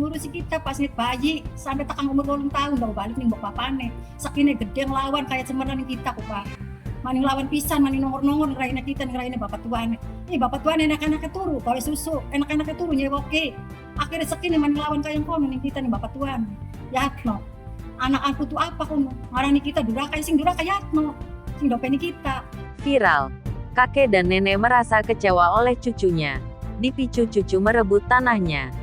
ngurusi kita pas bayi sampai tekan umur 8 tahun baru balik nih mbok papane. Sakine gede nglawan kayak semenan kita kok, Pak. Maning lawan pisan, maning nongor-nongor ngeraine kita, ngeraine bapak tuane. Bapak tuane enak-enake turu, gawe susu, enak-enake turu nyewoke. Akhirnya sakine maning lawan kayak kono ning kita nih bapak tuane. Yatno. Anak aku tuh apa kono? Marani kita duraka sing duraka yatno. Sing dopeni kita. Viral. Kakek dan nenek merasa kecewa oleh cucunya. Dipicu cucu merebut tanahnya.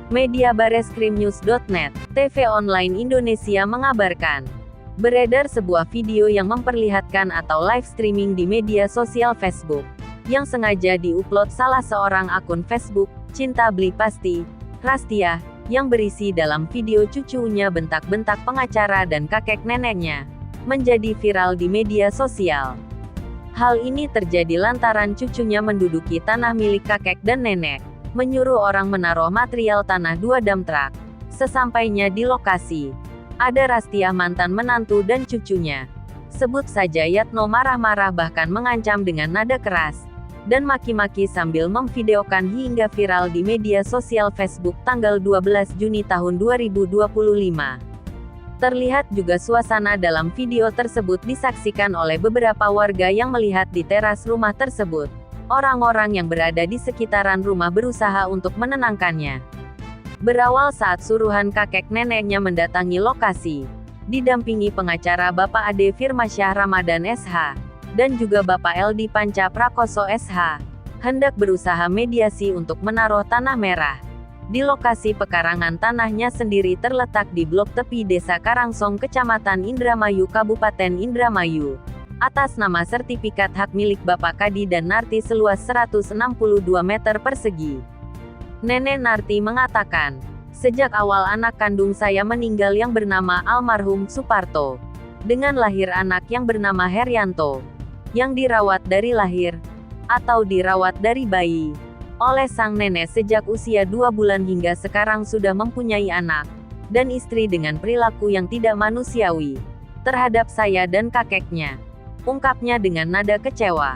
Media Bareskrimnews.net, TV online Indonesia mengabarkan. Beredar sebuah video yang memperlihatkan atau live streaming di media sosial Facebook, yang sengaja diupload salah seorang akun Facebook, Cinta Beli Pasti, Rastia, yang berisi dalam video cucunya bentak-bentak pengacara dan kakek neneknya, menjadi viral di media sosial. Hal ini terjadi lantaran cucunya menduduki tanah milik kakek dan nenek, menyuruh orang menaruh material tanah 2 dump truck. Sesampainya di lokasi, ada Rastia mantan menantu dan cucunya. Sebut saja Yatno marah-marah bahkan mengancam dengan nada keras, dan maki-maki sambil memvideokan hingga viral di media sosial Facebook tanggal 12 Juni tahun 2025. Terlihat juga suasana dalam video tersebut disaksikan oleh beberapa warga yang melihat di teras rumah tersebut. Orang-orang yang berada di sekitaran rumah berusaha untuk menenangkannya. Berawal saat suruhan kakek neneknya mendatangi lokasi, didampingi pengacara Bapak Ade Firmansyah Ramadan SH, dan juga Bapak Eldi Panca Prakoso SH, hendak berusaha mediasi untuk menaruh tanah merah. Di lokasi pekarangan tanahnya sendiri terletak di blok tepi Desa Karangsong Kecamatan Indramayu Kabupaten Indramayu, atas nama sertifikat hak milik Bapak Kadi dan Narti seluas 162 meter persegi. Nenek Narti mengatakan, sejak awal anak kandung saya meninggal yang bernama almarhum Suparto, dengan lahir anak yang bernama Herianto, yang dirawat dari lahir, atau dirawat dari bayi, oleh sang nenek sejak usia 2 bulan hingga sekarang sudah mempunyai anak, dan istri dengan perilaku yang tidak manusiawi, terhadap saya dan kakeknya, ungkapnya dengan nada kecewa.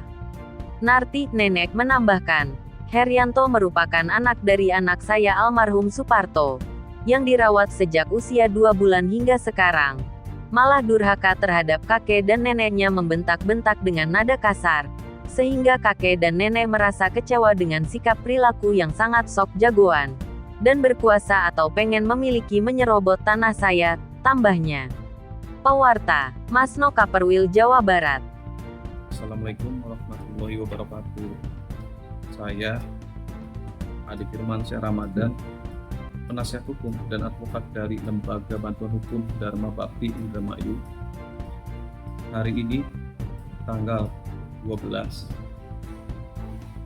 Narti, nenek menambahkan, Herianto merupakan anak dari anak saya almarhum Suparto, yang dirawat sejak usia 2 bulan hingga sekarang. Malah durhaka terhadap kakek dan neneknya membentak-bentak dengan nada kasar, sehingga kakek dan nenek merasa kecewa dengan sikap perilaku yang sangat sok jagoan, dan berkuasa atau pengen memiliki menyerobot tanah saya, tambahnya. Pewarta, Masno Kaperwil, Jawa Barat. Assalamualaikum warahmatullahi wabarakatuh. Saya Ade Firmansyah Ramadan, penasihat hukum dan advokat dari Lembaga Bantuan Hukum Dharma Bakti Indramayu. Hari ini tanggal 12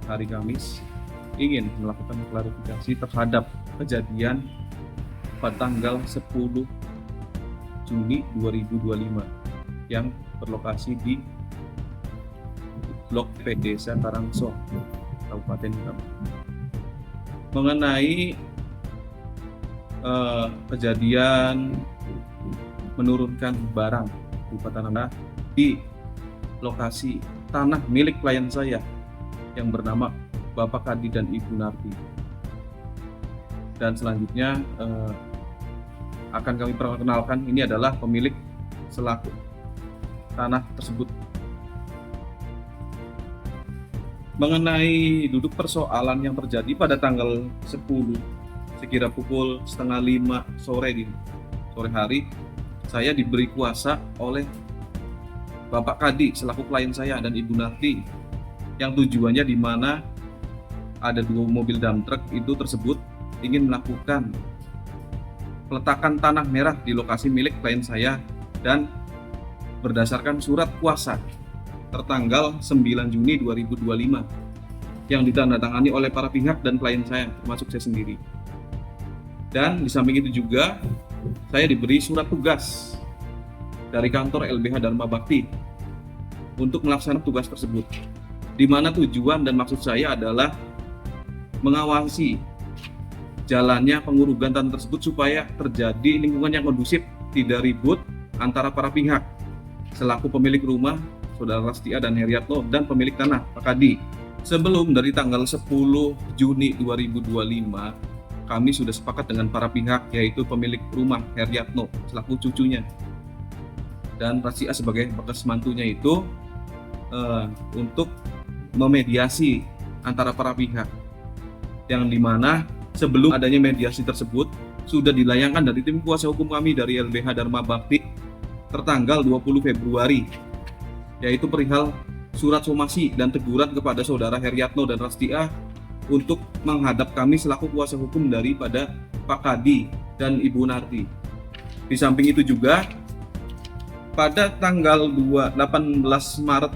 hari Kamis ingin melakukan klarifikasi terhadap kejadian pada tanggal 10 Juni 2025 yang berlokasi di Blok P Desa Karangsong, Kabupaten Indramayu, mengenai kejadian menurunkan barang berupa tanah di lokasi tanah milik klien saya yang bernama Bapak Kadi dan Ibu Narti. Dan selanjutnya akan kami perkenalkan, ini adalah pemilik selaku tanah tersebut. Mengenai duduk persoalan yang terjadi pada tanggal 10 sekira pukul 4:30 sore hari, saya diberi kuasa oleh Bapak Kadi selaku klien saya dan Ibu Narti, yang tujuannya di mana ada 2 mobil dump truck itu tersebut ingin melakukan peletakan tanah merah di lokasi milik klien saya, dan berdasarkan surat kuasa tertanggal 9 Juni 2025 yang ditandatangani oleh para pihak dan klien saya, termasuk saya sendiri. Dan di samping itu juga saya diberi surat tugas dari kantor LBH Dharma Bakti untuk melaksanakan tugas tersebut, di mana tujuan dan maksud saya adalah mengawasi jalannya pengurugan tanah tersebut supaya terjadi lingkungan yang kondusif, tidak ribut antara para pihak selaku pemilik rumah Saudara Rastia dan Herianto dan pemilik tanah Pak Kadi. Sebelum dari tanggal 10 Juni 2025 kami sudah sepakat dengan para pihak, yaitu pemilik rumah Heryatno selaku cucunya dan Rastia sebagai bekas mantunya itu untuk memediasi antara para pihak, yang dimana sebelum adanya mediasi tersebut sudah dilayangkan dari tim kuasa hukum kami dari LBH Dharma Bakti tertanggal 20 Februari, yaitu perihal surat somasi dan teguran kepada saudara Heryatno dan Rastia untuk menghadap kami selaku kuasa hukum daripada Pak Kadi dan Ibu Narti. Di samping itu juga pada tanggal 18 Maret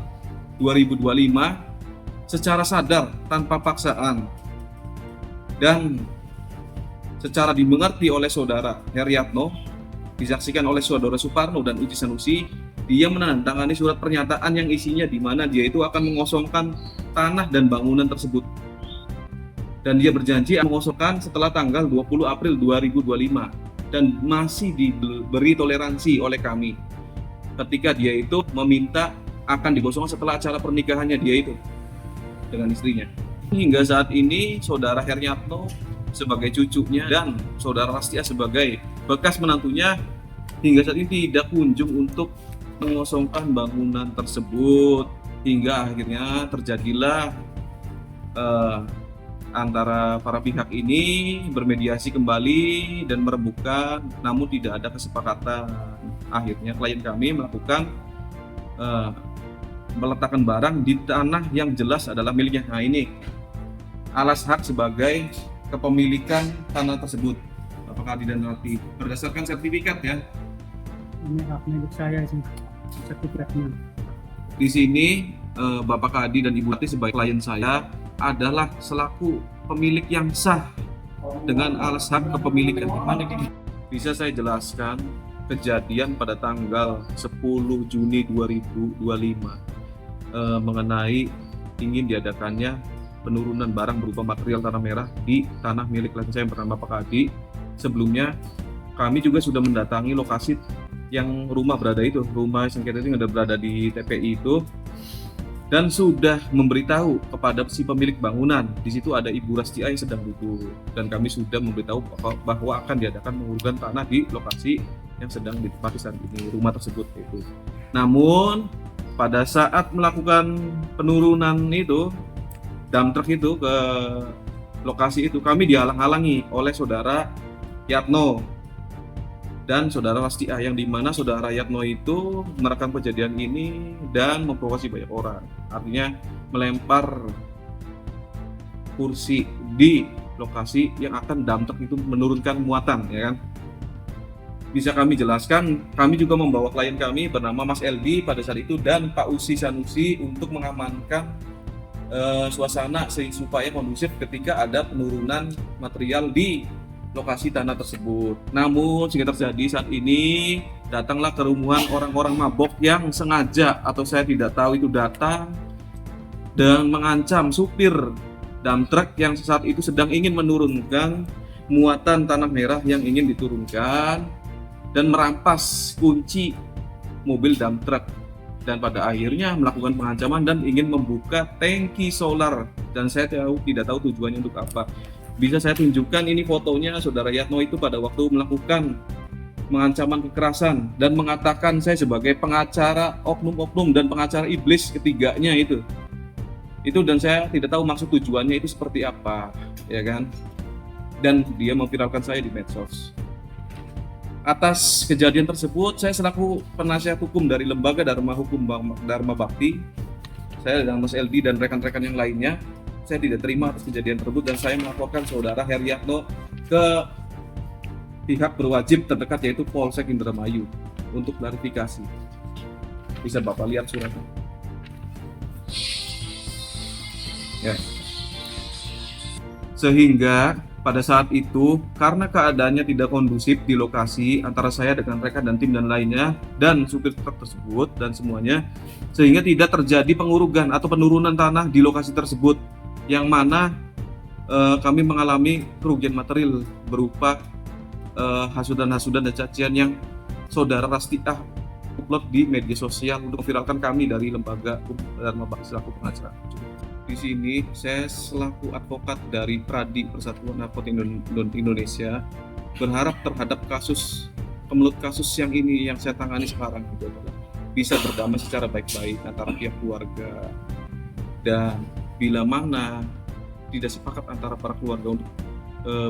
2025 secara sadar tanpa paksaan dan secara dimengerti oleh saudara Heryatno, disaksikan oleh saudara Suparno dan Uci Sanusi, dia menandatangani surat pernyataan yang isinya di mana dia itu akan mengosongkan tanah dan bangunan tersebut. Dan dia berjanji akan mengosongkan setelah tanggal 20 April 2025 dan masih diberi toleransi oleh kami ketika dia itu meminta akan digosongkan setelah acara pernikahannya dia itu dengan istrinya. Hingga saat ini saudara Heryatno sebagai cucunya dan saudara Rastia sebagai bekas menantunya hingga saat ini tidak kunjung untuk mengosongkan bangunan tersebut, hingga akhirnya terjadilah antara para pihak ini bermediasi kembali dan merembukan, namun tidak ada kesepakatan. Akhirnya klien kami melakukan meletakkan barang di tanah yang jelas adalah miliknya. Nah, ini alas hak sebagai kepemilikan tanah tersebut, Bapak Kadi dan Narti, berdasarkan sertifikat ya. Ini hak milik saya sih, sertifikatnya. Di sini Bapak Kadi dan Ibu Narti sebagai klien saya adalah selaku pemilik yang sah dengan alas hak kepemilikan. Bisa saya jelaskan kejadian pada tanggal 10 Juni 2025 mengenai ingin diadakannya penurunan barang berupa material tanah merah di tanah milik klien saya yang bernama Pak Kadi. Sebelumnya kami juga sudah mendatangi lokasi yang rumah berada itu, rumah sengketa itu yang ada berada di TPI itu, dan sudah memberitahu kepada si pemilik bangunan. Di situ ada Ibu Rastia yang sedang duduk, dan kami sudah memberitahu bahwa akan diadakan pengurugan tanah di lokasi yang sedang ditempati saat ini, rumah tersebut itu. Namun pada saat melakukan penurunan itu, dump truck itu ke lokasi itu, kami dihalang-halangi oleh saudara Yatno dan saudara Rastia, yang dimana saudara Yatno itu merekam kejadian ini dan memprovokasi banyak orang, artinya melempar kursi di lokasi yang akan dump truck itu menurunkan muatan, ya kan. Bisa kami jelaskan, kami juga membawa klien kami bernama Mas LD pada saat itu dan Pak Uci Sanusi untuk mengamankan suasana supaya kondusif ketika ada penurunan material di lokasi tanah tersebut. Namun sehingga terjadi saat ini datanglah kerumunan orang-orang mabok yang sengaja atau saya tidak tahu itu datang dan mengancam supir dump truck yang saat itu sedang ingin menurunkan muatan tanah merah yang ingin diturunkan dan merampas kunci mobil dump truck, dan pada akhirnya melakukan pengancaman dan ingin membuka tangki solar, dan saya tidak tahu tujuannya untuk apa. Bisa saya tunjukkan ini fotonya saudara Yatno itu pada waktu melakukan pengancaman kekerasan dan mengatakan saya sebagai pengacara oknum-oknum dan pengacara iblis ketiganya itu, dan saya tidak tahu maksud tujuannya itu seperti apa, ya kan, dan dia memviralkan saya di medsos. Atas kejadian tersebut, saya selaku penasihat hukum dari Lembaga Dharma Hukum Dharma Bakti, saya dan Mas LD dan rekan-rekan yang lainnya, saya tidak terima atas kejadian tersebut dan saya melaporkan saudara Heryatno ke pihak berwajib terdekat, yaitu Polsek Indramayu, untuk klarifikasi. Bisa Bapak lihat suratnya. Ya. Sehingga pada saat itu, karena keadaannya tidak kondusif di lokasi antara saya dengan rekan dan tim dan lainnya dan supir truk tersebut dan semuanya, sehingga tidak terjadi pengurugan atau penurunan tanah di lokasi tersebut, yang mana kami mengalami kerugian material berupa hasutan-hasutan dan cacian yang saudara Rastia upload di media sosial untuk memviralkan kami dari Lembaga Hukum Dharma Bakti selaku pengacara. Di sini saya selaku advokat dari Pradi Persatuan Advokat Indonesia berharap terhadap kemelut kasus yang ini yang saya tangani sekarang gitu adalah bisa berdamai secara baik-baik antara pihak keluarga, dan bila mana tidak sepakat antara para keluarga untuk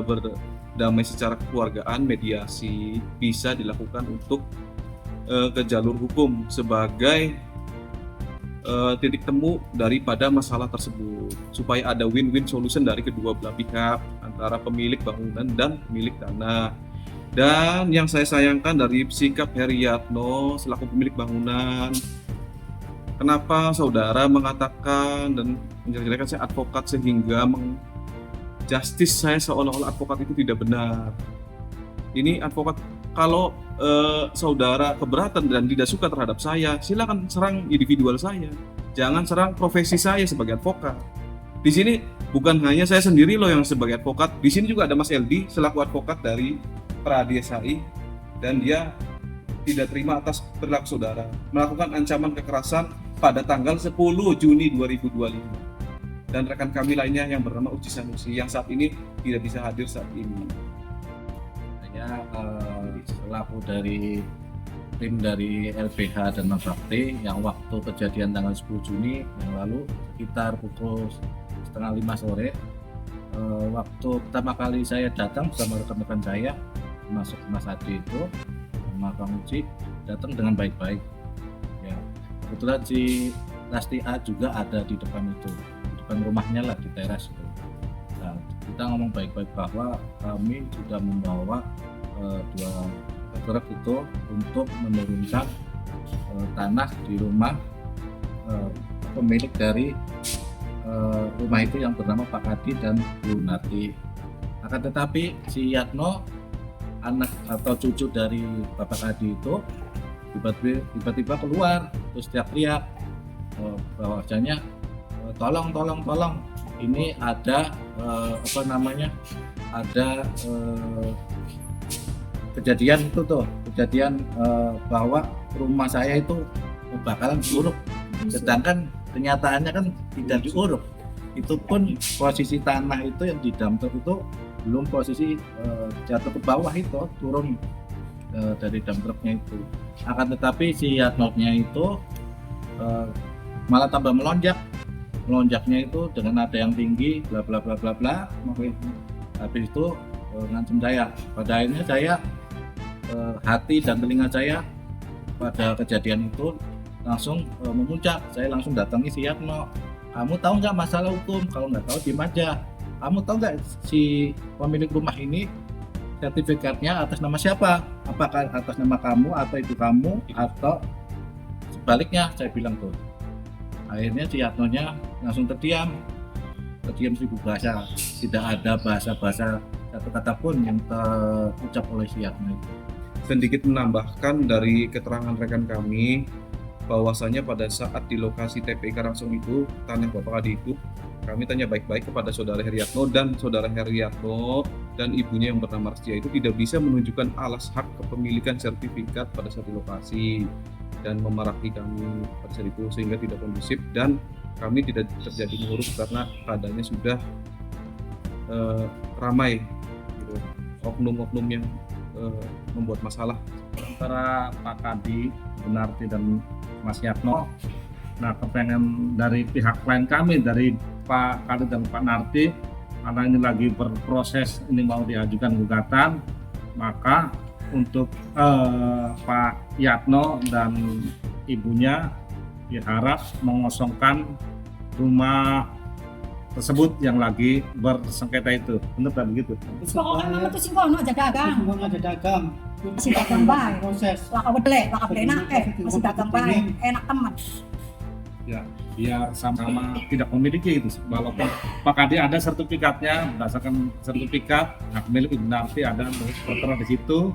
berdamai secara kekeluargaan, mediasi bisa dilakukan untuk ke jalur hukum sebagai titik temu daripada masalah tersebut, supaya ada win-win solution dari kedua belah pihak, antara pemilik bangunan dan pemilik tanah. Dan yang saya sayangkan dari sikap Heriatno selaku pemilik bangunan, kenapa saudara mengatakan dan menjelek-jelekan saya advokat sehingga justice saya seolah-olah advokat itu tidak benar. Ini advokat, kalau saudara keberatan dan tidak suka terhadap saya, silakan serang individual saya. Jangan serang profesi saya sebagai advokat. Di sini bukan hanya saya sendiri loh yang sebagai advokat. Di sini juga ada Mas Eldi selaku advokat dari Pradi SAI, dan dia tidak terima atas perilaku saudara melakukan ancaman kekerasan pada tanggal 10 Juni 2025. Dan rekan kami lainnya yang bernama Uci Sanusi yang saat ini tidak bisa hadir saat ini. Saya selaku dari tim dari LBH dan Bakti yang waktu kejadian tanggal 10 Juni yang lalu sekitar pukul 4:30 sore, waktu pertama kali saya datang bersama rekan-rekan saya, masuk Mas Adi itu sama Bang Uci, datang dengan baik-baik. Ya, kebetulan si Lasti A juga ada di depan itu, di depan rumahnya lah, di teras itu. Nah, kita ngomong baik-baik bahwa kami sudah membawa dua truk itu untuk menurunkan tanah di rumah pemilik dari rumah itu yang bernama Pak Kadi dan Bu Nati. Akan tetapi si Yatno, anak atau cucu dari Bapak Kadi itu tiba-tiba keluar terus teriak bahwasanya tolong ini ada kejadian itu tuh, bahwa rumah saya itu bakalan diuruk, sedangkan kenyataannya kan tidak diuruk. Itu pun posisi tanah itu yang di dump truck itu belum posisi jatuh ke bawah, itu turun dari dump trucknya itu. Akan tetapi si Yatno-nya itu malah tambah melonjaknya itu dengan nada yang tinggi, bla bla bla bla bla. Habis itu ngancem saya. Pada akhirnya saya hati dan telinga saya pada kejadian itu langsung memuncak. Saya langsung datangi si Yatno. Kamu tahu nggak masalah hukum? Kalau nggak tahu diem aja. Kamu tahu nggak si pemilik rumah ini sertifikatnya atas nama siapa? Apakah atas nama kamu atau ibu kamu atau sebaliknya? Saya bilang tuh. Akhirnya si Yatno-nya langsung terdiam seribu bahasa. Tidak ada bahasa-bahasa satu kata pun yang terucap oleh si Yatno itu. Sedikit menambahkan dari keterangan rekan kami, bahwasanya pada saat di lokasi TPI Karangsong itu, tanah Bapak Kadi itu, kami tanya baik-baik kepada saudara Heriatno, dan saudara Heriatno dan ibunya yang bernama Rastia itu tidak bisa menunjukkan alas hak kepemilikan sertifikat pada saat di lokasi, dan memarahi kami pada saat itu sehingga tidak kondusif, dan kami tidak terjadi mengurus karena keadaannya sudah ramai gitu, oknum-oknum yang membuat masalah antara Pak Kadi, Bu Narti dan Mas Yatno. Nah, kepengen dari pihak klien kami, dari Pak Kadi dan Pak Narti, karena ini lagi berproses, ini mau diajukan gugatan, maka untuk Pak Yatno dan ibunya diharap mengosongkan rumah tersebut yang lagi bersengketa itu. Benar tak begitu? Pokoknya mama tuh singkono aja dagang. Semua aja dagang. Masih dagang baik. Proses. Laka beli enak masih dagang baik, enak teman. Ya, biar sama-sama tidak memiliki itu. Walaupun Pak Kadi ada sertifikatnya, berdasarkan sertifikat hak milik Ibu Narti ada tertera di situ.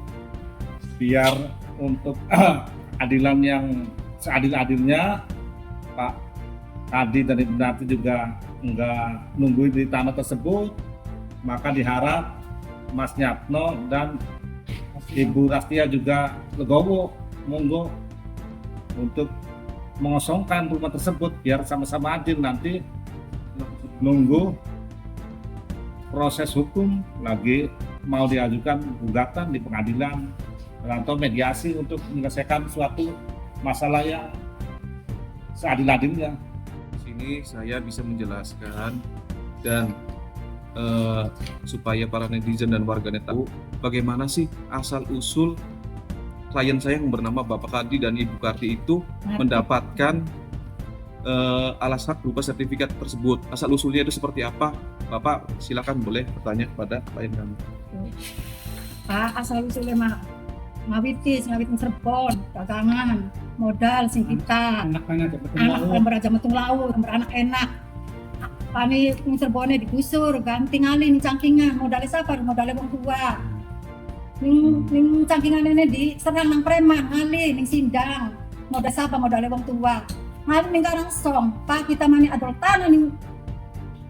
Biar untuk adilan yang seadil-adilnya, Pak Kadi dan Ibu Narti juga enggak nunggu di tanah tersebut, maka diharap Mas Yatno dan Ibu Rastia juga legowo, monggo untuk mengosongkan rumah tersebut biar sama-sama adil. Nanti nunggu proses hukum lagi, mau diajukan gugatan di pengadilan atau mediasi untuk menyelesaikan suatu masalah yang seadil-adilnya. Di sini saya bisa menjelaskan dan supaya para netizen dan warganet tahu bagaimana sih asal usul klien saya yang bernama Bapak Kadi dan Ibu Karti itu mendapatkan alas hak berupa sertifikat tersebut. Asal usulnya itu seperti apa? Bapak silakan boleh bertanya kepada klien kami. Pak, asal usulnya mah ngawitin Cirebon, dagangan, modal sing kita. Anak-anak dapat Anak tahu. yang beraja metung laut, beranak enak. Pani Cirebonnya digusur, ganti ngalih nih cangkingan, modalnya siapa? Modalnya wong tua. Ning cangkingan ini diserang nang preman, ngalih ning sindang. Modal siapa? Modalnya wong tua. Ngalih ning Karangsong, Pak kita mani adol tanah ning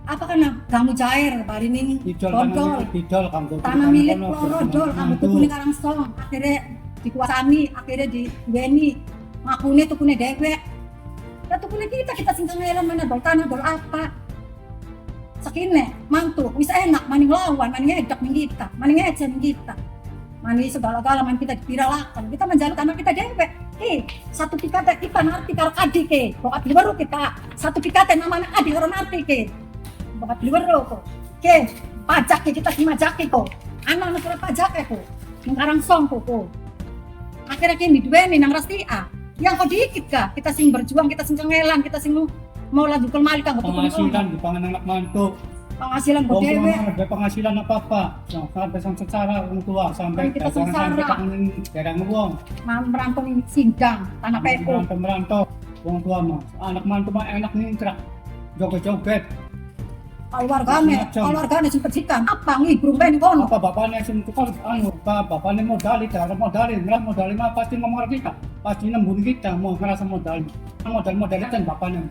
apa kan kamu cair bari ning bodol. Tidol kamu. Tanah milik Lorodol, kamu tuku ning Karangsong. Akhirnya dikuasani, akhirnya diweni. Ngakune tukune dewek. Ya tukune kita singkang ngelan mana dol tanah dol apa. Sakine mantu wis enak maning lawan maning edak ning kita maning ece ning kita maning segala-gala man kita dipiralakan kita menjaluk tanah kita dewek satu pikate kita nanti karo kadi ke bokat baru kita satu pikate namanya adi karo nanti ke bokat baru ko ke pajak ke kita dimajaki ko anak karo pajak ko ning Karangsong ko akhirnya kini duweni nang Rastia yang kok dikit ka kita sing berjuang kita sing cengelan kita sing mau lanjut ke mali kang Penghasilan di pangan anak mantu. penghasilan buat Wong tua dewe mah ada penghasilan apa-apa. Sampai sengsara orang tua sampai Kita dagangan sengsara. sampai kangen jarang wong. merantau nih sindang tanah pepo Merantau wong tua mah. Anak mantu mah enak nih cerak. Joget-joget. keluarganya sing percikan apa ngibrung ben kono Apa bapaknya sing tukar bapaknya modali cara modali mah pasti ngomong kita. Pasti nembun kita mau ngerasa modal kan bapaknya.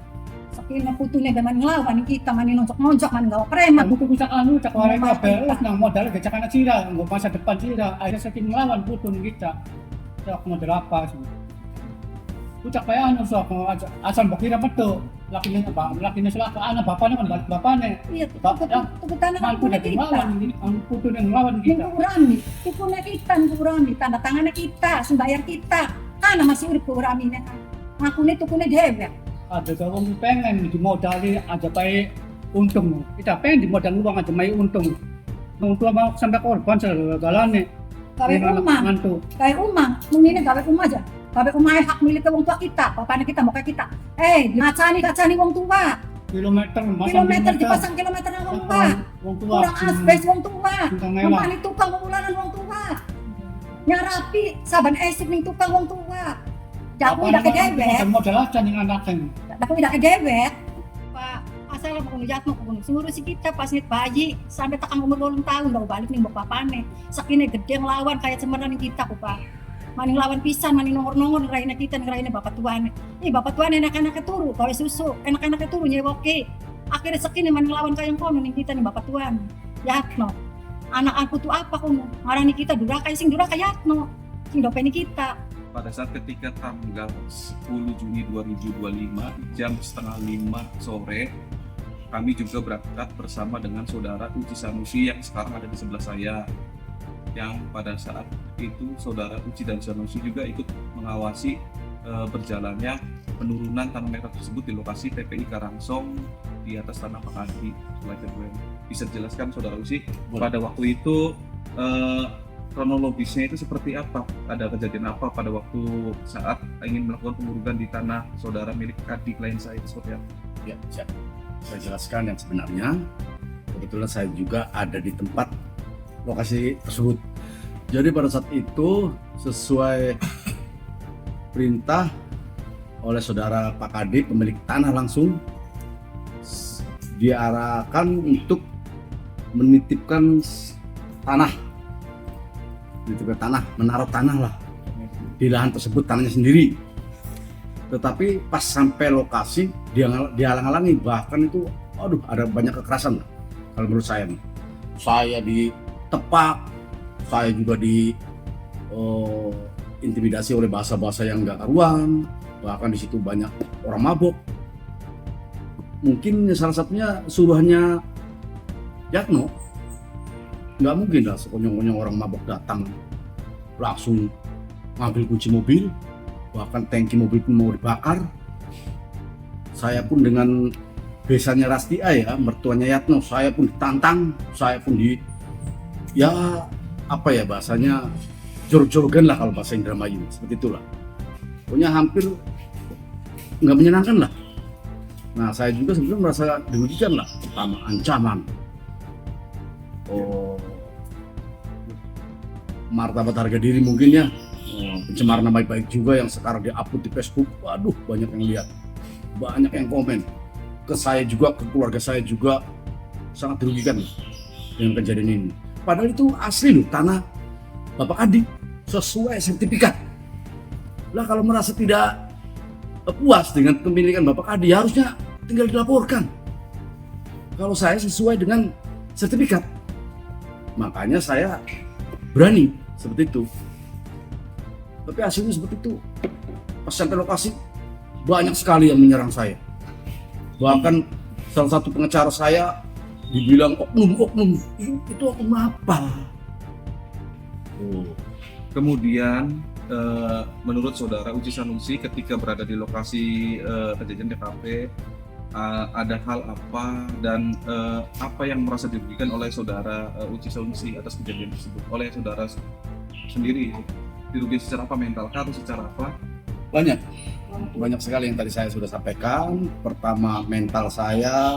sakina putune beman nglawan kita mani nonjok-nonjok man gawa preman Buku bisa cak warai kabel nang modal gecakan sira, nggo masa depan sira. Akhirnya saking ngelawan putun kita. Cak modal apa sih? Ucap kaya sok asal bakira betul. Lakinya selaka anak bapaknya kan balik bapaknya. iya Bapak tuku tanah kan mampu punya dari kita ngelawan, ang putun yang ngelawan kita. mingkurami tukune kita mingkurami tanda tangannya kita sembayar kita kana masih urip kuramine kan ngakune tukune dewek Ada gawang pengen dimodali aja baik untung. Kita pengen dimodal uang aja baik untung. Untung mau sampai korban segala-galanya. gawe umang Mantu. kayak umang mungkin gawe umang aja gawe umang hak milik wong tua kita bapaknya kita mau kayak kita ngacani wong tua Kilometer dipasang kilometer nang wong tua Wong tua. kurang asbes wong tua Tentang mewah. mempani tukang pengulanan wong tua nyarapi saban esuk ning tukang wong tua daku tidak kedewek Modal aja nih anaknya. daku tidak kedewek Pak asal mau jatuh kuno seluruh si kita pas nit bayi sampai tekan umur 8 tahun baru balik ning mbok papane sakine gede nglawan kayak semeran ning kita ku Pak maning lawan pisan maning nongor-nongor raine kita raine bapak tuane bapak tuane anak-anak turu gawe susu enak-enak turu nyewoke akhirnya sakine maning lawan kayak kono ning kita ning bapak tuane yatno anak aku tuh apa kono ngarani kita duraka sing duraka yatno sing dopeni kita Pada saat ketika tanggal 10 Juni 2025 jam setengah 5 sore kami juga berangkat bersama dengan saudara Uci Sanusi yang sekarang ada di sebelah saya, yang pada saat itu saudara Uci dan Sanusi juga ikut mengawasi berjalannya penurunan tanah merah tersebut di lokasi TPI Karangsong di atas tanah Pak Kadi. Bisa dijelaskan saudara Uci pada waktu itu kronologisnya itu seperti apa? Ada kejadian apa pada waktu saat ingin melakukan pengurugan di tanah saudara milik Kadi klien saya itu seperti apa? Ya, siap. Saya jelaskan yang sebenarnya. Kebetulan saya juga ada di tempat lokasi tersebut. Jadi pada saat itu sesuai perintah oleh saudara Pak Kadi, pemilik tanah langsung diarahkan untuk menitipkan tanah, menaruh tanah lah di lahan tersebut, tanahnya sendiri. Tetapi pas sampai lokasi dihalang-halangi, bahkan itu ada banyak kekerasan lah, kalau menurut saya. Saya ditepak, saya juga intimidasi oleh bahasa-bahasa yang nggak karuan, bahkan di situ banyak orang mabuk. mungkin salah satunya suruhannya Yatno. Nggak mungkin lah sekonyong-konyong orang mabok datang langsung ngambil kunci mobil, bahkan tangki mobil pun mau dibakar. Saya pun dengan besannya Rastia ya, mertuanya Yatno, saya pun ditantang, saya pun ya apa ya bahasanya, jorok-jorogan lah kalau bahasa Indramayu, seperti itulah. Pokoknya hampir nggak menyenangkan lah. Nah, saya juga sebenarnya merasa dirugikan lah, pertama ancaman, martabat harga diri mungkin ya, pencemaran nama baik juga yang sekarang di-upload di Facebook. Waduh, banyak yang lihat, banyak yang komen. Ke saya juga, ke keluarga saya juga sangat dirugikan dengan kejadian ini. Padahal itu asli loh, tanah Bapak Adi, sesuai sertifikat. Lah kalau merasa tidak puas dengan kepemilikan Bapak Adi, harusnya tinggal dilaporkan. Kalau saya sesuai dengan sertifikat, makanya saya berani seperti itu. Tapi hasilnya seperti itu. Pas sampai lokasi banyak sekali yang menyerang saya. Bahkan salah satu pengacara saya dibilang oknum. Itu oknum apa? Kemudian menurut saudara Uci Sanusi ketika berada di lokasi kejadian TKP, ada hal apa dan apa yang merasa dirugikan oleh saudara Uci Sanusi atas kejadian tersebut? Oleh saudara sendiri, dirugikan secara apa, mental atau secara apa? Banyak sekali yang tadi saya sudah sampaikan. Pertama, mental saya,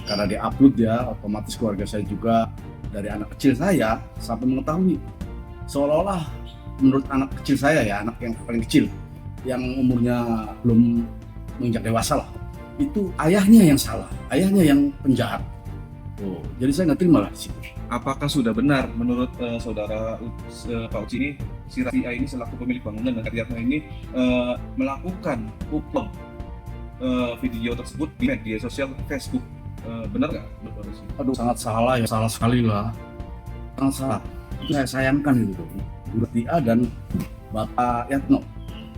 karena di-upload ya, otomatis keluarga saya juga, dari anak kecil saya sampai mengetahui seolah-olah menurut anak kecil saya ya, anak yang paling kecil yang umurnya belum menginjak dewasa lah, itu ayahnya yang salah, ayahnya yang penjahat. Jadi saya nggak terima lah di situ. Apakah sudah benar menurut saudara Pak Uci ini, si Rastia ini selaku pemilik bangunan dan Yatno ini melakukan upload video tersebut di media sosial Facebook? Benar nggak? Aduh, sangat salah ya, salah sekali lah, sangat salah. Itu saya sayangkan itu, Bu Rastia dan Bapak Yatno,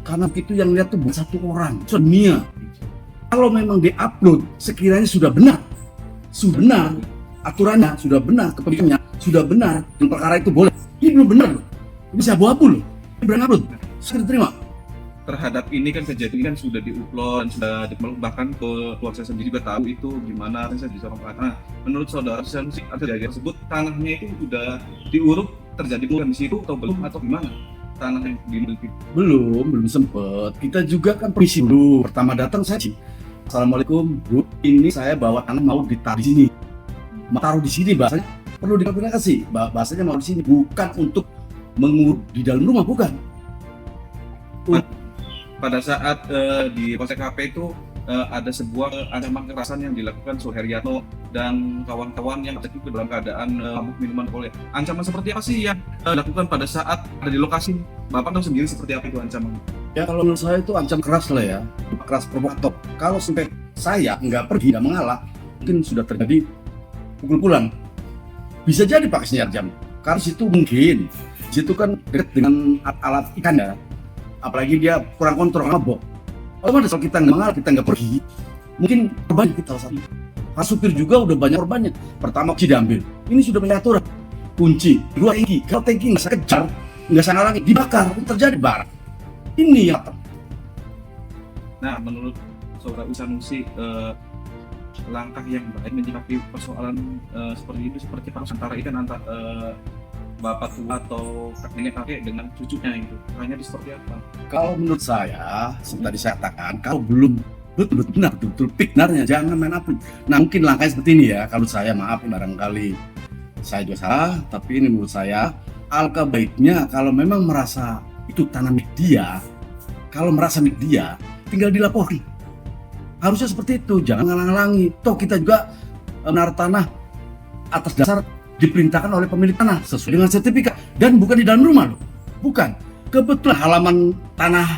karena itu yang lihat tuh bukan satu orang, dunia. Kalau memang diupload sekiranya sudah benar, aturannya sudah benar, kepemilikannya sudah benar, dan perkara itu boleh. Ini belum benar loh, ini bisa abu-abu loh, ini berani upload, saya terima. Terhadap ini kan kejadian kan sudah diupload dan sudah bahkan ke keluarga saya sendiri juga tahu itu gimana saya di seorang tanah. Menurut saudara Sanusi, kejadian tersebut tanahnya itu sudah diuruk, terjadi bukan di situ atau belum atau gimana? Tanah yang dimiliki Belum sempet. Kita juga kan permisi dulu. Pertama datang saya, Assalamualaikum Bu, ini saya bawa tanah mau ditaruh di sini. Mau taruh di sini bahasanya perlu diklarifikasi. Bahasanya mau di sini bukan untuk menguruk di dalam rumah, bukan. pada saat di Polsek KP itu ada sebuah ancaman kekerasan yang dilakukan Suheryatno dan kawan-kawan yang ada juga dalam keadaan mabuk minuman alkohol. Ancaman seperti apa sih yang dilakukan pada saat ada di lokasi? Bapak tahu sendiri seperti apa itu ancaman? Ya kalau menurut saya itu ancaman keras lah ya, keras provokator. Kalau sampai saya nggak pergi, nggak mengalah, mungkin sudah terjadi pukul-pukulan. Bisa jadi Pak Sinyar Jam, karena situ mungkin situ kan dekat dengan alat ikan ya, apalagi dia kurang kontrol mabok. Otomatis kalau kita nggak mengalah, kita nggak pergi, mungkin korban kita salah satu. Pas supir juga udah banyak korbannya. Pertama kunci diambil, ini sudah punya aturan. Kunci, dua tangki, kalau tangki nggak saya kejar, nggak saya ngalangi, dibakar, itu terjadi barang. Ini yang Nah, menurut Saudara Sanusi, langkah yang baik menyikapi persoalan seperti itu seperti harus antara ikan antara bapak tua atau kakek dengan cucunya itu, hanya seperti apa? Kalau menurut saya, seperti tadi saya katakan, kalau belum betul piknarnya jangan main api. Nah mungkin langkahnya seperti ini ya, kalau saya maaf barangkali saya juga salah, tapi ini menurut saya alangkah baiknya kalau memang merasa itu tanah milik dia, kalau merasa milik dia, tinggal dilaporkan. Harusnya seperti itu, jangan ngalang-ngalangi. Toh kita juga menaruh tanah atas dasar diperintahkan oleh pemilik tanah sesuai dengan sertifikat dan bukan di dalam rumah loh, bukan. Kebetulan halaman tanah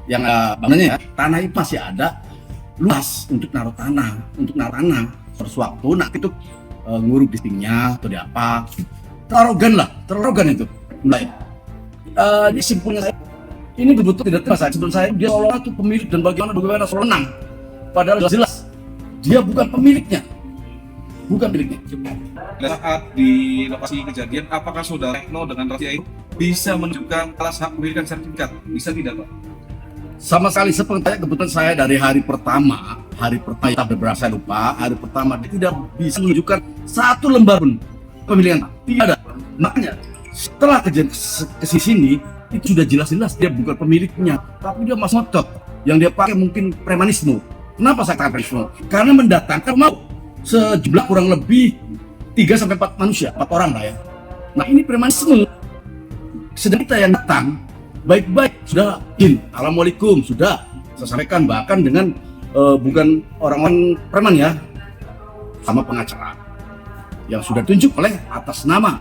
yang bangunannya ya, tanah itu masih ada luas untuk naruh tanah, Sewaktu nak itu nguruk listingnya atau di apa, terogan itu mulai. Di simpulnya saya ini betul tidak terasa sebelum saya dia seolah itu pemilik dan bagaimana sewenang, padahal jelas Dia bukan pemiliknya. Bukan miliknya. Saat di lokasi kejadian, apakah saudara Retno dengan razia itu bisa menunjukkan alas hak pemilikan sertifikat? Bisa tidak, Pak? Sama sekali sepengetahuan kebetulan saya dari hari pertama kita beberapa saya lupa, hari pertama dia tidak bisa menunjukkan satu lembar pun pemilihan. Tidak ada. Makanya setelah kejadian ke sini itu sudah jelas-jelas dia bukan pemiliknya, tapi dia masih ngotot. Yang dia pakai mungkin premanisme. Kenapa saya katakan premanisme? Karena mendatangkan mau sejumlah kurang lebih 3 sampai 4 manusia, 4 orang lah ya. Nah ini premanisme. Sedang kita yang datang baik-baik sudah izin, assalamualaikum sudah saya sampaikan, bahkan dengan bukan orang-orang preman ya, sama pengacara yang sudah tunjuk oleh atas nama